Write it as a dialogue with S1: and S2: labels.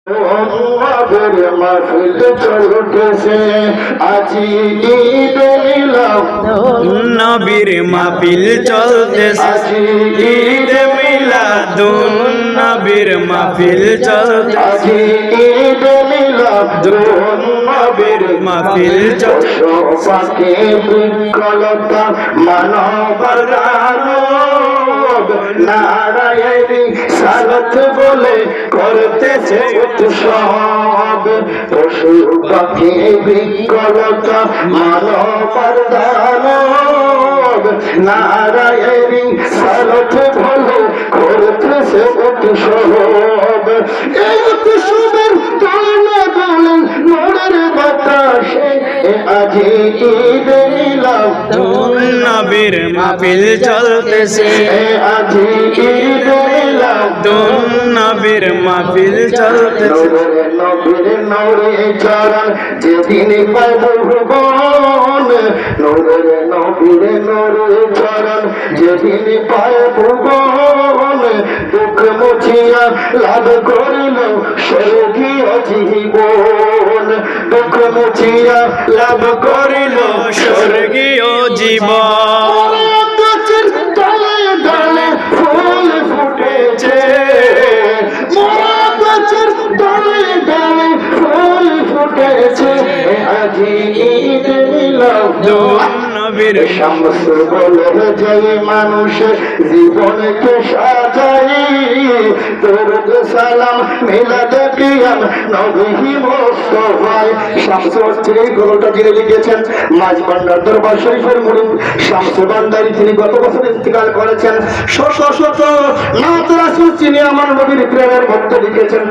S1: আমাদের মাহফিল চলতেছে আজি ঈদ মিলাদ
S2: নবীর মাহফিল চলতেছে
S1: আজি
S2: ঈদ মিলাদুন নবীর মাহফিল চলতেছে
S1: আজি ঈদ মিলাদ নবীর
S2: মাহফিল চলতেছে
S1: পাকে বিকলতা মানবতার নারায়ণী সালত বলে করতেছে উৎসব পশু পাখি বিকলতা মানবতার দানব নারায়ণী সালত বলে করতেছে উৎসব এই উৎসবের দোলে দোলে নূরের বাতাসে আজি ঈদ মিলাদ
S2: নবীর মাহফিল চলতেছে
S1: আজি ঈদ মিলাদ
S2: নবীর মাহফিল চলতেছে
S1: নবীর নূরে চরণ যেদিন পাইব ভুবন নূরের নবীর নূরে চরণ যেদিন পাইব ভুবন দুঃখ মুছিয়া লাভ করিল স্বর্গীয় জীবন দুঃখ মুছিয়া লাভ করিল
S2: স্বর্গীয় জীবন
S1: গাছের ডালে ডালে ফুল ফুটেছে গাছের ডালে ডালে ফুল ফুটেছে আজি ঈদ মিলাদ
S2: নবীর
S1: শামস বলে যে মানুষের জীবনকে সাজাই দরুদ সালাম মিলাদ কিয়াম নবী মুস্তাফা শামস তিনি গল্পটা যিনি লিখেছেন মাঝ ভান্ডার দরবার শরীফের মুরিদ শামস ভান্ডারী তিনি গত বছর ইন্তেকাল করেছেন শত শত নাত রাসূল যিনি আমার নবীর প্রেমের ভক্ত লিখেছেন।